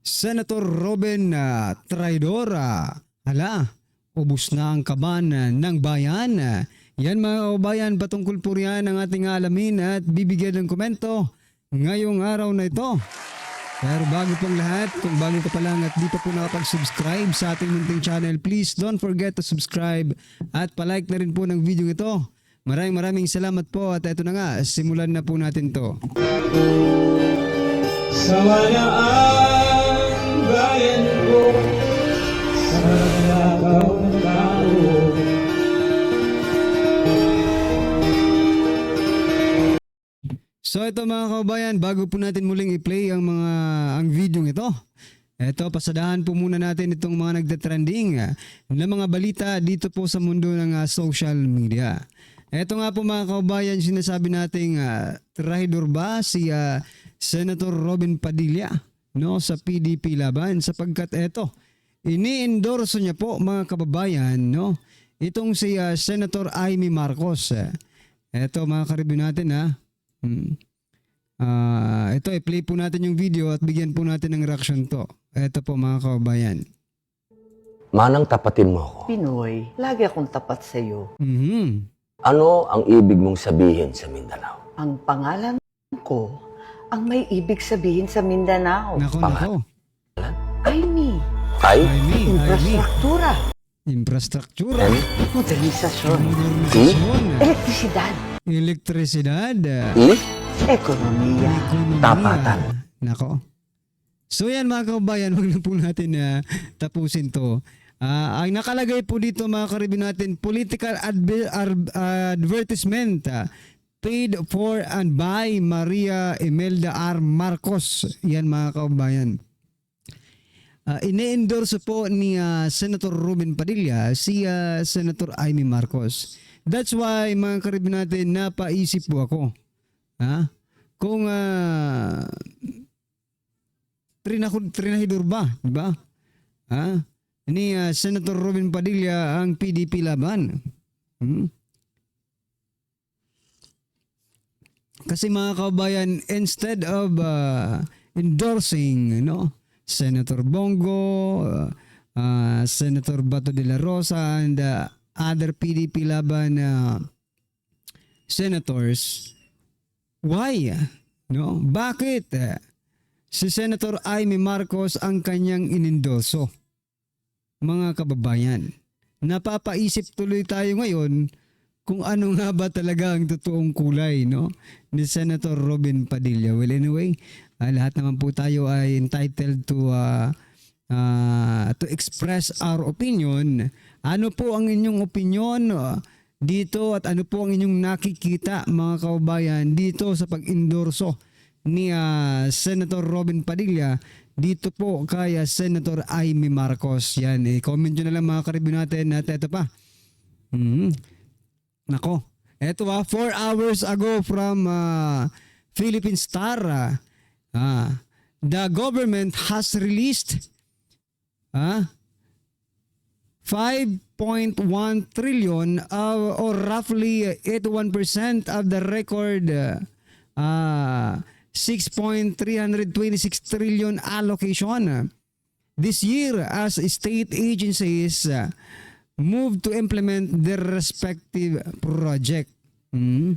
Senator Robin Traidora. Hala, ubos na ang kaban ng bayan. Yan mga kabayan, patungkol po riyan ang ating alamin at bibigyan ng komento ngayong araw na ito. Pero bago pong lahat, kung bago ka pa lang at di pa po nakapag-subscribe sa ating munting channel, please don't forget to subscribe at palike na rin po ng video ito. Maraming salamat po at ito na nga, simulan na po natin to. Sawana ang bayan ko sa maglakaw ng tao. So ito mga kabayan, bago po natin muling i-play ang video ito. Ito, pasadahan po muna natin itong mga nagda-trending na mga balita dito po sa mundo ng social media. Ito nga po mga kabayan, sinasabi nating trahidor ba si Senator Robin Padilla, no, sa PDP laban, sapagkat ito, ini-endorso niya po mga kababayan, no, itong si Senator Amy Marcos. Ito mga karibyo natin ito, i-play po natin yung video at bigyan po natin ng reaction to. Ito po mga kababayan. Manang, tapatin mo ako. Pinoy, lagi akong tapat sa iyo. Ano ang ibig mong sabihin sa Mindanao? Ang pangalan ko ang may ibig sabihin sa Mindanao. Nako. Amy, Amy. infrastruktura, Infrastruktura. modernisasyon, elektrisidad, Elektrisidad. ekonomiya. Tapatan. Nako. So yan mga kababayan, huwag na po natin tapusin to. Ang nakalagay po dito mga karibin natin, political advertisement paid for and by Maria Imelda R. Marcos. Yan mga kababayan. Ine-endorse po ni Senator Robin Padilla si Senator Amy Marcos. That's why mga karibin natin, napaisip po ako. Kung trinahidor ba, di ba? Ni Senator Robin Padilla ang PDP laban. Kasi mga kabayan, instead of endorsing, Senator Bongo, Senator Bato de la Rosa, and other PDP laban senators, why? Bakit si Senator Amy Marcos ang kanyang inendorso? Mga kababayan, napapaisip tuloy tayo ngayon kung ano nga ba talaga ang totoong kulay ni Senator Robin Padilla. Well, anyway, lahat naman po tayo ay entitled to express our opinion. Ano po ang inyong opinion dito at ano po ang inyong nakikita mga kababayan dito sa pag-endorso ni Senator Robin Padilla dito po kay Senator Amy Marcos? Yan, i-comment nyo na lang mga karibyo natin at ito pa. Nako, ito 4 hours ago from Philippine Star, the government has released 5.1 trillion or roughly 81% of the record 6.326 trillion allocation this year as state agencies move to implement their respective project. Yan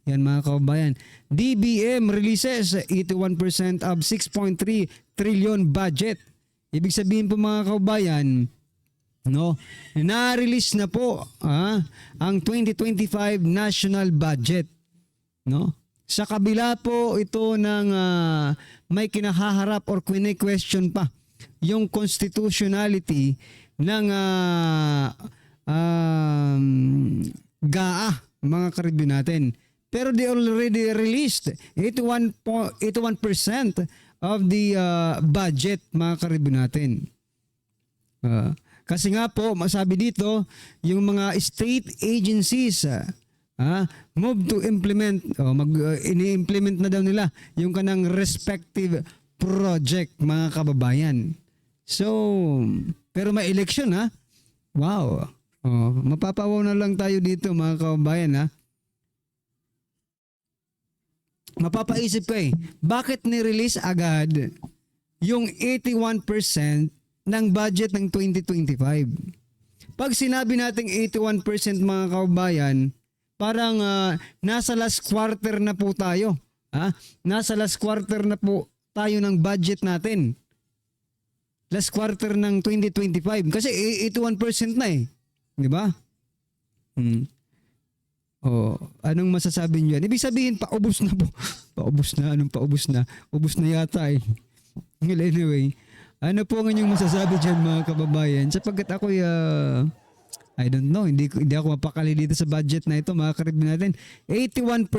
mga kababayan. DBM releases 81% of 6.3 trillion budget. Ibig sabihin po mga kababayan, na-release na po ang 2025 national budget. Sa kabila po ito ng may kinahaharap or question pa yung constitutionality ng GAA, mga karibyo natin. Pero they already released 81% of the budget, mga karibyo natin. Kasi nga po, masabi dito, yung mga state agencies move to implement, ini-implement na daw nila yung kanang respective project, mga kababayan. So, pero may election Wow. Mapapawaw na lang tayo dito mga kababayan Mapapaisip ko bakit ni-release agad yung 81% ng budget ng 2025. Pag sinabi nating 81% mga kababayan, parang nasa last quarter na po tayo. Nasa last quarter na po tayo ng budget natin. Last quarter ng 2025 kasi 81% na eh. 'Di ba? Anong masasabi niyo? Ibig sabihin paubos na po. Paubos na, anong paubos na? Ubos na yata eh. Well, anyway, ano po ang inyong masasabi diyan mga kababayan? Sapagkat ako I don't know, hindi ako mapakali dito sa budget na ito, mga karib natin. 81%.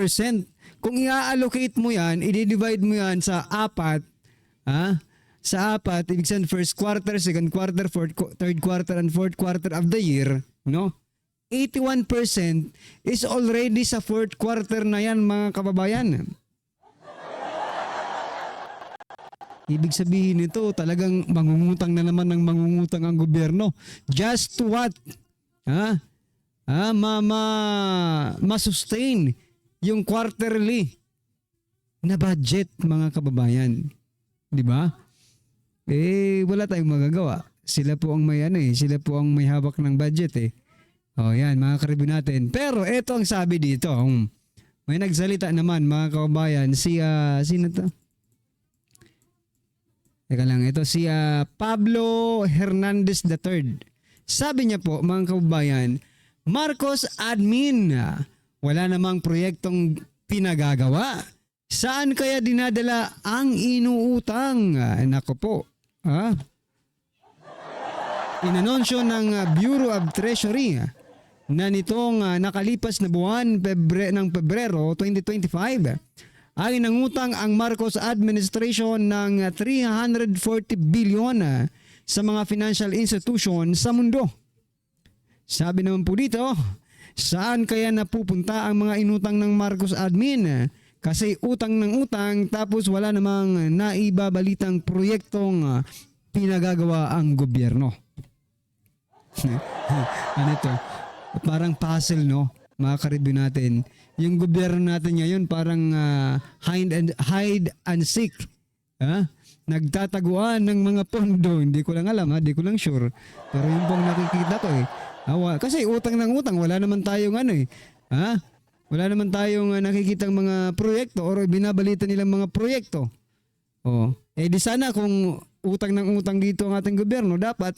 Kung i-allocate mo yan, i-divide mo yan sa apat, sa apat, ibig sabihin first quarter, second quarter, third quarter, and fourth quarter of the year, no? 81% is already sa fourth quarter na yan, mga kababayan. Ibig sabihin nito, talagang mangungutang na naman ng mangungutang ang gobyerno. Just to what? Ma-sustain yung quarterly na budget, mga kababayan. 'Di ba? Wala tayong magagawa. Sila po ang may sila po ang may hawak ng budget eh. Yan, mga karibo natin. Pero ito ang sabi dito. May nagsalita naman, mga kababayan, sino to? Teka lang, ito si Pablo Hernandez III. Sabi niya po, mga kababayan, Marcos admin, wala namang proyektong pinagagawa. Saan kaya dinadala ang inuutang? Nako po. Inanunsyo ng Bureau of Treasury na nitong nakalipas na buwan ng Pebrero 2025 ay nangutang ang Marcos administration ng 340 billion sa mga financial institution sa mundo. Sabi naman po dito, saan kaya napupunta ang mga inutang ng Marcos admin? Kasi utang ng utang tapos wala namang naibabalitang proyektong pinagagawa ang gobyerno. Ano ito? Parang puzzle, no? Mga karibyo natin. Yung gobyerno natin ngayon parang hide and seek. Nagtataguan ng mga pondo. Hindi ko lang alam, hindi ko lang sure. Pero yung pong nakikita ko eh. Kasi utang ng utang, wala naman tayong wala naman tayong nakikitang mga proyekto or binabalita nilang mga proyekto. Di sana kung utang ng utang dito ang ating gobyerno, dapat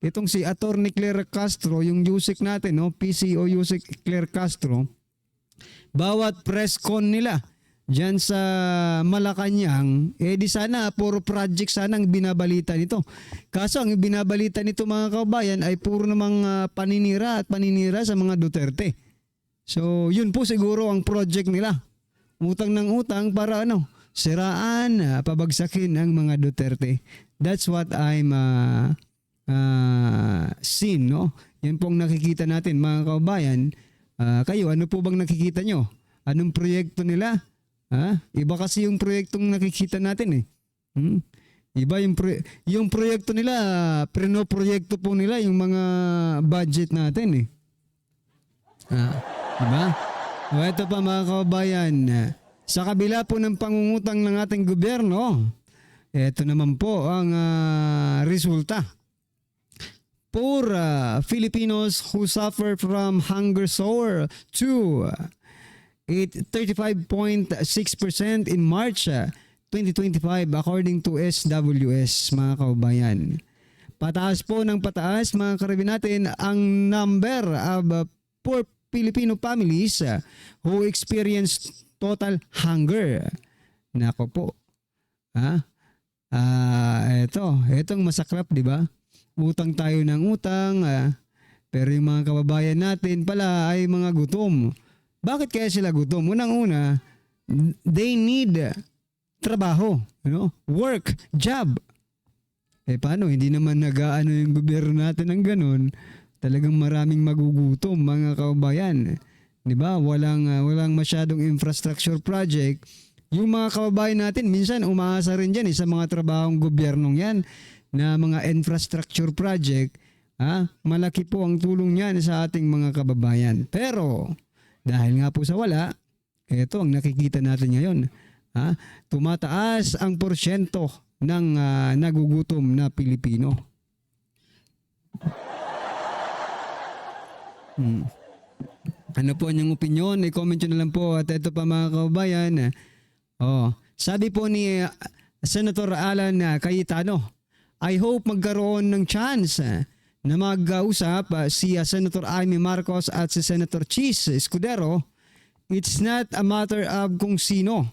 itong si Attorney Claire Castro, yung USIC natin, PCO USIC Claire Castro, bawat press con nila dyan sa Malacanang, di sana puro project sana ang binabalita nito. Kaso ang binabalita nito, mga kababayan, ay puro namang paninira at paninira sa mga Duterte. So yun po siguro ang project nila. Utang ng utang para siraan, pabagsakin ang mga Duterte. That's what I'm seen, no? Yan pong nakikita natin, mga kababayan. Kayo, ano po bang nakikita nyo? Anong proyekto nila? Iba kasi yung proyektong nakikita natin eh. Iba yung proyekto nila, preno-proyekto po nila yung mga budget natin eh. Diba? Ito pa, mga kababayan, sa kabila po ng pangungutang ng ating gobyerno, ito naman po ang resulta. Poor Filipinos who suffer from hunger soar to 35.6% in March 2025 according to SWS, mga kababayan. Pataas po ng pataas, mga karibin natin, ang number of poor Filipino families who experience total hunger. Nako po. Etong masaklap, di ba? Utang tayo ng utang, pero yung mga kababayan natin pala ay mga gutom. Bakit kaya sila gutom? Unang-una, they need trabaho, work, job. Paano? Hindi naman nag-aano yung gobyerno natin ng ganun. Talagang maraming magugutom, mga kababayan. 'Di ba? Walang masyadong infrastructure project. Yung mga kababayan natin minsan umaasa rin diyan sa mga trabahong gobyernong 'yan na mga infrastructure project. Malaki po ang tulong niyan sa ating mga kababayan. Pero dahil nga po sa wala, ito ang nakikita natin ngayon. Tumataas ang porsyento ng nagugutom na Pilipino. Ano po ang inyong opinion? I-comment nyo na lang po. At ito pa mga kababayan. Sabi po ni Senator Alan Cayetano, I hope magkaroon ng chance na mag-usap si Senator Amy Marcos at si Senator Chis Escudero. It's not a matter of kung sino,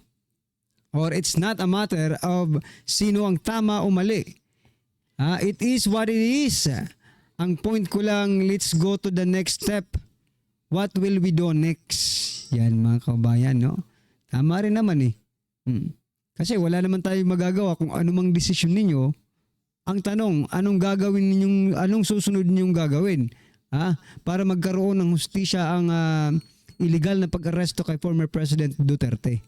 or it's not a matter of sino ang tama o mali. It is what it is. Ang point ko lang, let's go to the next step. What will we do next? Yan mga kabayan, no? Tama rin naman eh. Kasi wala naman tayong magagawa kung anumang desisyon ninyo. Ang tanong, anong susunod ninyong gagawin? Para magkaroon ng hustisya ang illegal na pag-aresto kay former President Duterte.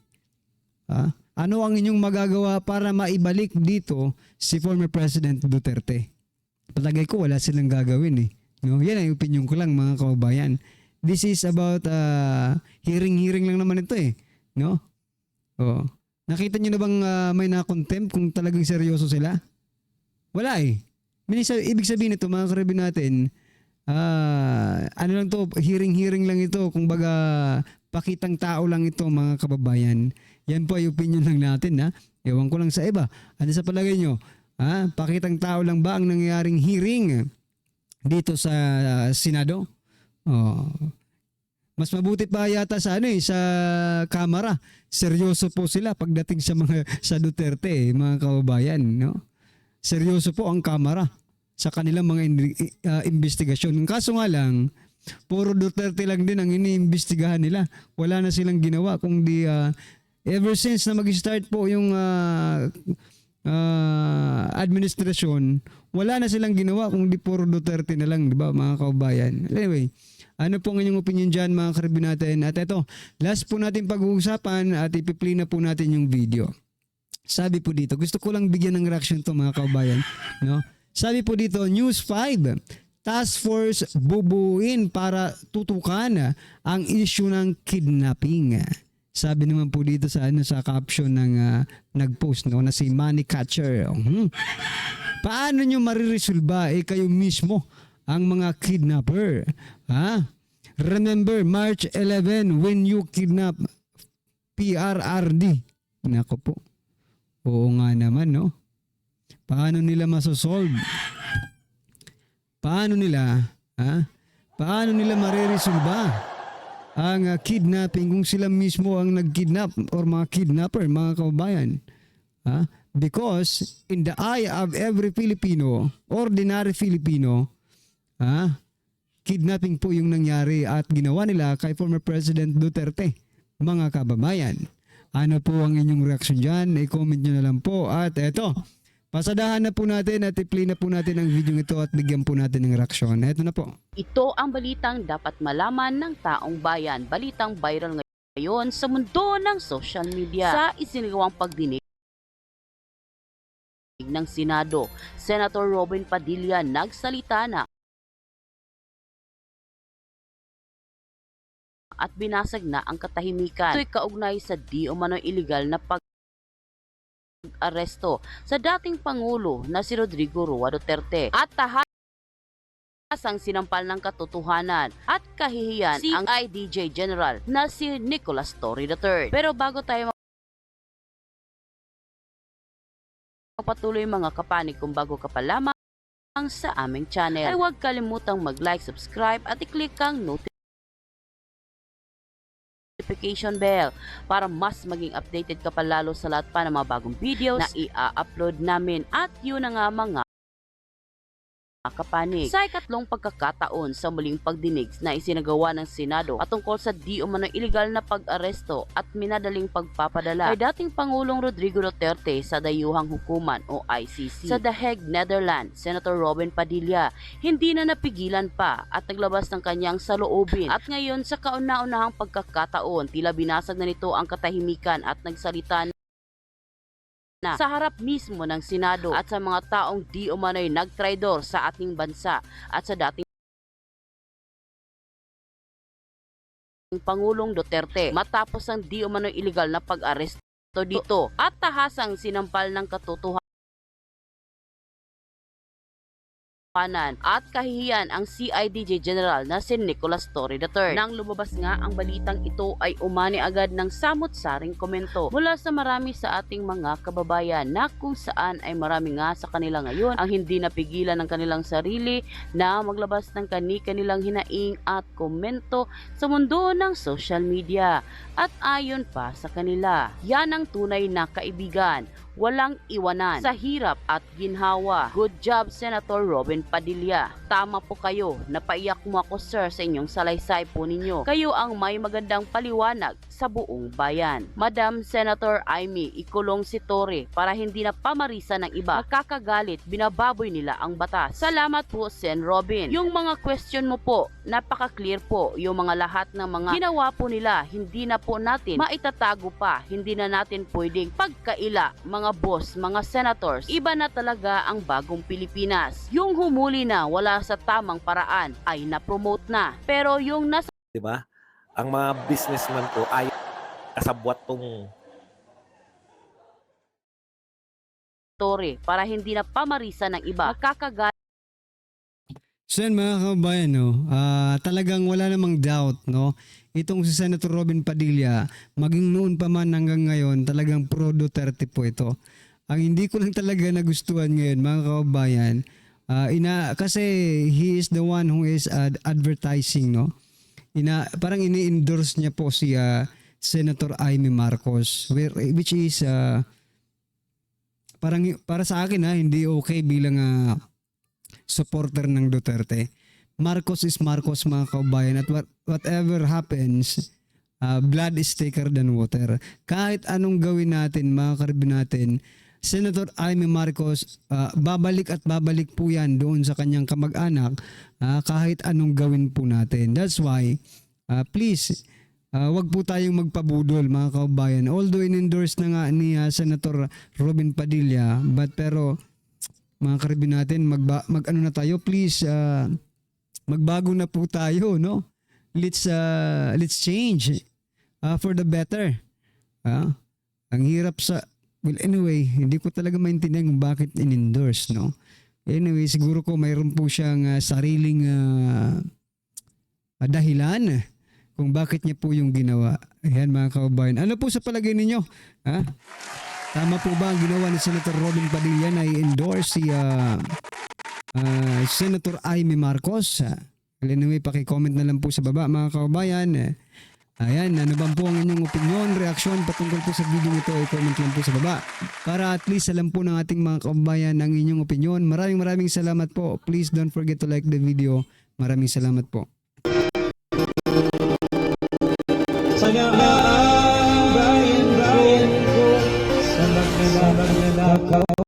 Ano ang inyong magagawa para maibalik dito si former President Duterte? Palagay ko wala silang gagawin eh. No? Yan ang opinion ko lang mga kababayan. This is about hearing lang naman ito eh. No? Nakita nyo na bang may na-contempt kung talagang seryoso sila? Wala eh. Ibig sabihin ito mga karabin natin, ano lang to, hearing lang ito, kung baga pakitang tao lang ito mga kababayan. Yan po ay opinion lang natin ha. Ewan ko lang sa iba. Ano sa palagay nyo? Pakitang tao lang ba ang nangyayaring hearing dito sa Senado? Mas mabuti pa yata sa sa Kamara. Seryoso po sila pagdating sa Duterte, mga kababayan, no? Seryoso po ang Kamara sa kanilang mga investigasyon. Kaso nga lang, puro Duterte lang din ang iniimbestigahan nila. Wala na silang ginawa kundi ever since na mag-start po yung administrasyon, wala na silang ginawa kung di puro Duterte na lang, di ba mga kababayan? Anyway, ano po ang inyong opinion dyan mga karibin natin? At ito, last po natin pag-uusapan at ipi-play na po natin yung video. Sabi po dito, gusto ko lang bigyan ng reaction to mga kababayan, no? Sabi po dito, News 5, Task Force bubuin para tutukan ang issue ng kidnapping. Sabi naman po dito sa caption ng nag-post no, na si Money Catcher. Paano nyo mariresolba kayo mismo ang mga kidnapper? Remember March 11 when you kidnap PRRD. Nako po. Oo nga naman no. Paano nila masosolve? Paano nila mariresolba ang kidnapping kung sila mismo ang nag-kidnap or mga kidnapper, mga kababayan? Because in the eye of every Filipino, ordinary Filipino, kidnapping po yung nangyari at ginawa nila kay former President Duterte, mga kababayan. Ano po ang inyong reaction dyan? I-comment nyo na lang po. At eto, pasadahan na po natin at i-play na po natin ang video ito at bigyan po natin ng reaksyon. Eto na po. Ito ang balitang dapat malaman ng taong bayan. Balitang viral ngayon sa mundo ng social media. Sa isinagawang pagdinig ng Senado, Senator Robin Padilla nagsalita na at binasag na ang katahimikan. Ito'y kaugnay sa di umano'y iligal na pag-aresto sa dating Pangulo na si Rodrigo Roa Duterte at tahasang sinampal ng katotohanan at kahihiyan si ang IDJ General na si Nicolas Torre III. Pero bago tayo magpatuloy mga kapanig, kung bago ka pa lamang sa aming channel, ay huwag kalimutang mag-like, subscribe at i-click ang notification bell para mas maging updated ka pa lalo sa lahat pa ng mga bagong videos na i-upload namin. At yun na nga mga kapanig, sa ikatlong pagkakataon sa muling pagdinig na isinagawa ng Senado at tungkol sa di umano iligal na pag-aresto at minadaling pagpapadala kay dating Pangulong Rodrigo Duterte sa dayuhang hukuman o ICC sa The Hague, Netherlands, Senator Robin Padilla hindi na napigilan pa at naglabas ng kanyang saloobin. At ngayon sa kauna-unahang pagkakataon, tila binasag na nito ang katahimikan at nagsalita na sa harap mismo ng Senado at sa mga taong di umano'y nagtraidor sa ating bansa at sa dating Pangulong Duterte matapos ang di umano'y iligal na pag-aresto dito at tahasang sinampal ng katotohanan katotohanan at kahihiyan ang CIDJ General na si Nicolas Torre III. Nang lumabas nga ang balitang ito ay umani agad ng samot-saring komento mula sa marami sa ating mga kababayan na kung saan ay marami nga sa kanila ngayon ang hindi napigilan ng kanilang sarili na maglabas ng kani-kanilang hinaing at komento sa mundo ng social media. At ayon pa sa kanila, yan ang tunay na kaibigan, walang iwanan sa hirap at ginhawa. Good job, Senator Robin Padilla. Tama po kayo, napaiyak mo ako sir sa inyong salaysay po ninyo. Kayo ang may magandang paliwanag sa buong bayan. Madam Senator Amy, ikulong si Torre para hindi na pamarisan ng iba. Nakakagalit, binababoy nila ang batas. Salamat po, Sen Robin. Yung mga question mo po, napaka-clear po. Yung mga lahat ng mga ginawa po nila, hindi na po natin maitatago pa. Hindi na natin pwedeng pagkaila, mga boss, mga senators. Iba na talaga ang bagong Pilipinas. Yung humuli na wala sa tamang paraan ay na-promote na. Pero yung nasa 'di ba? Ang mga businessman ko ay kasabwat tong Torre para hindi na pamarisan ng iba. Nakakagalit So yan mga kababayan, no, talagang wala namang doubt, no, itong si Senator Robin Padilla, maging noon pa man hanggang ngayon, talagang pro Duterte po ito. Ang hindi ko lang talaga nagustuhan ngayon mga kababayan, kasi he is the one who is advertising, no, parang ini-endorse niya po si Senator Amy Marcos, which is parang para sa akin hindi okay bilang supporter ng Duterte. Marcos is Marcos mga kababayan, at whatever happens, blood is thicker than water. Kahit anong gawin natin mga karibin natin, Senator Amy Marcos, babalik at babalik po yan doon sa kanyang kamag-anak, kahit anong gawin po natin. That's why, please, wag po tayong magpabudol mga kababayan. Although in-endorse na nga ni Senator Robin Padilla, pero mga karibin natin, mag-ano na tayo, please, magbago na po tayo, no? Let's change for the better. Ang hirap well anyway, hindi ko talaga maintindihan kung bakit in-endorse, no? Anyway, siguro ko mayroon po siyang sariling dahilan kung bakit niya po yung ginawa. Ayan mga kababayan. Ano po sa palagay ninyo? Tama po ba ang ginawa ni Senator Robin Padilla na i-endorse si Senator Amy Marcos? Anyway, paki-comment na lang po sa baba mga kababayan. Ayan, ano ba po ang inyong opinion, reaksyon patungkol po sa video ito? I-comment lang po sa baba para at least alam po ng ating mga kababayan ang inyong opinion. Maraming salamat po. Please don't forget to like the video. Maraming salamat po. Sana ang bayan ko sa maglalakaw.